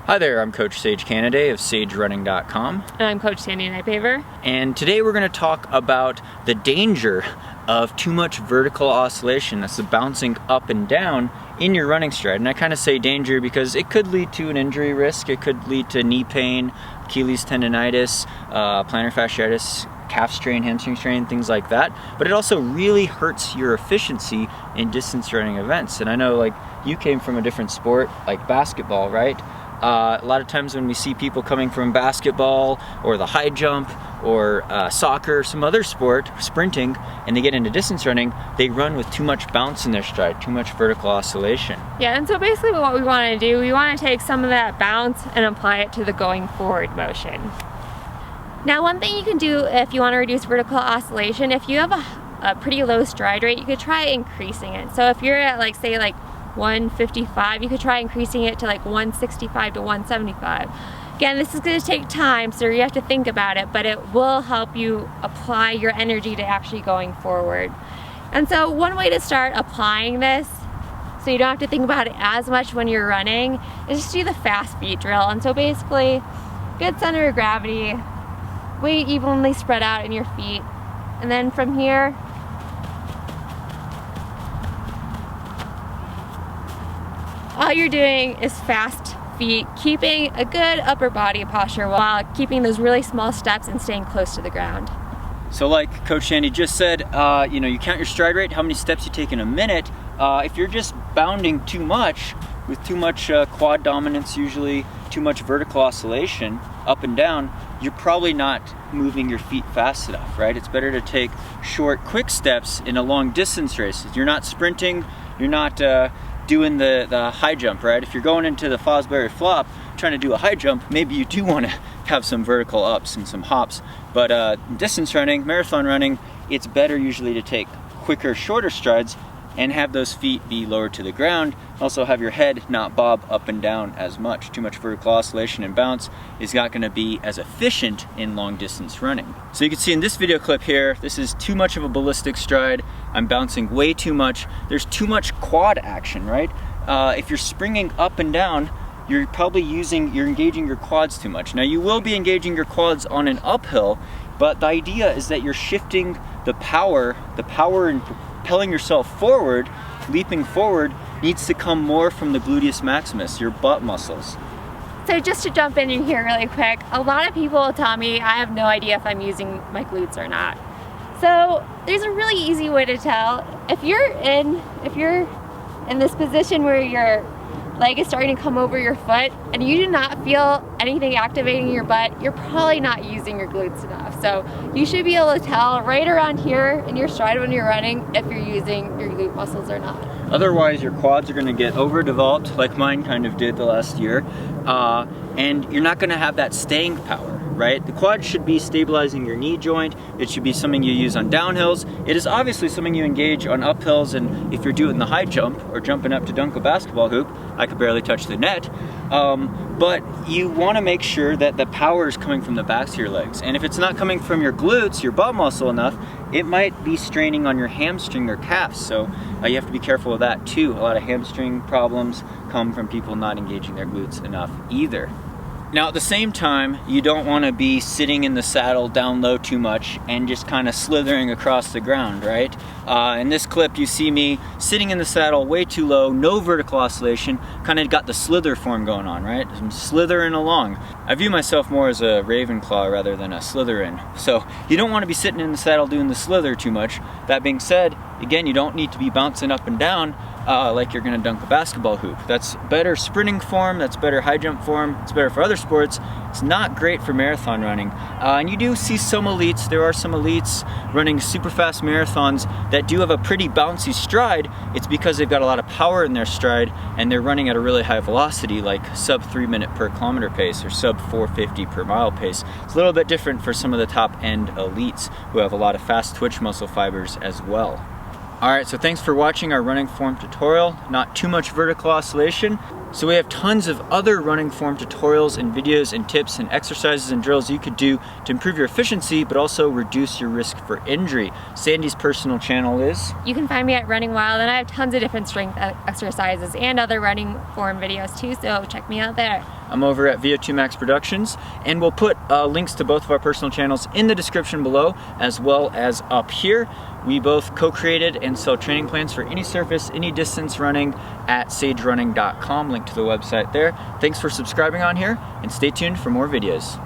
Hi there, I'm Coach Sage Canaday of SageRunning.com. And I'm Coach Sandi Nightpaver. And today we're going to talk about the danger of too much vertical oscillation. That's the bouncing up and down in your running stride. And I kind of say danger because it could lead to an injury risk. It could lead to knee pain, Achilles tendonitis, plantar fasciitis, calf strain, hamstring strain, things like that. But it also really hurts your efficiency in distance running events. And I know, like, you came from a different sport, like basketball, right? A lot of times when we see people coming from basketball or the high jump or soccer, some other sport, sprinting, and they get into distance running, they run with too much bounce in their stride, too much vertical oscillation. Yeah, and so basically what we want to do, we want to take some of that bounce and apply it to the going forward motion. Now, one thing you can do if you want to reduce vertical oscillation, if you have a pretty low stride rate, you could try increasing it. So if you're at, like, say, like 155, you could try increasing it to like 165 to 175. Again, this is going to take time, so you have to think about it, but it will help you apply your energy to actually going forward. And so one way to start applying this, so you don't have to think about it as much when you're running, is just do the fast feet drill. And so basically, good center of gravity, weight evenly spread out in your feet, and then from here, all you're doing is fast feet, keeping a good upper body posture while keeping those really small steps and staying close to the ground. So like Coach Sandi just said, you count your stride rate, how many steps you take in a minute. If you're just bounding too much, with too much quad dominance, usually too much vertical oscillation up and down, you're probably not moving your feet fast enough, right? It's better to take short, quick steps in a long distance race. You're not sprinting, you're not doing the high jump, right? If you're going into the Fosbury flop trying to do a high jump, maybe you do want to have some vertical ups and some hops. But distance running, marathon running, it's better usually to take quicker, shorter strides and have those feet be lower to the ground. Also have your head not bob up and down as much. Too much vertical oscillation and bounce is not going to be as efficient in long distance running. So you can see in this video clip here, this is too much of a ballistic stride. I'm bouncing way too much. There's too much quad action, right? If you're springing up and down, you're engaging your quads too much. Now you will be engaging your quads on an uphill, but the idea is that you're shifting the power in propelling yourself forward, leaping forward, needs to come more from the gluteus maximus, your butt muscles. So just to jump in here really quick, a lot of people will tell me I have no idea if I'm using my glutes or not. So there's a really easy way to tell. If you're in this position where your leg is starting to come over your foot and you do not feel anything activating your butt, you're probably not using your glutes enough. So you should be able to tell right around here in your stride when you're running if you're using your glute muscles or not. Otherwise, your quads are going to get overdeveloped, like mine kind of did the last year, and you're not going to have that staying power, right? The quad should be stabilizing your knee joint. It should be something you use on downhills. It is obviously something you engage on uphills, and if you're doing the high jump or jumping up to dunk a basketball hoop, I could barely touch the net. But you want to make sure that the power is coming from the backs of your legs. And if it's not coming from your glutes, your butt muscle enough, it might be straining on your hamstring or calves. So you have to be careful of that too. A lot of hamstring problems come from people not engaging their glutes enough either. Now at the same time, you don't want to be sitting in the saddle down low too much and just kind of slithering across the ground, right? In this clip you see me sitting in the saddle way too low, no vertical oscillation, kind of got the slither form going on, right? I'm slithering along. I view myself more as a Ravenclaw rather than a Slytherin. So you don't want to be sitting in the saddle doing the slither too much. That being said, again, you don't need to be bouncing up and down like you're going to dunk a basketball hoop. That's better sprinting form, that's better high jump form, it's better for other sports. It's not great for marathon running. And you do see some elites, there are some elites running super fast marathons that do have a pretty bouncy stride. It's because they've got a lot of power in their stride and they're running at a really high velocity, like sub 3 minute per kilometer pace or sub 450 per mile pace. It's a little bit different for some of the top end elites who have a lot of fast twitch muscle fibers as well. Alright, so thanks for watching our running form tutorial. Not too much vertical oscillation. So we have tons of other running form tutorials and videos and tips and exercises and drills you could do to improve your efficiency, but also reduce your risk for injury. Sandy's personal channel is? You can find me at Running Wild, and I have tons of different strength exercises and other running form videos too, so check me out there. I'm over at VO2 Max Productions, and we'll put links to both of our personal channels in the description below, as well as up here. We both co-created and sell training plans for any surface, any distance running at sagerunning.com. Link to the website there. Thanks for subscribing on here, and stay tuned for more videos.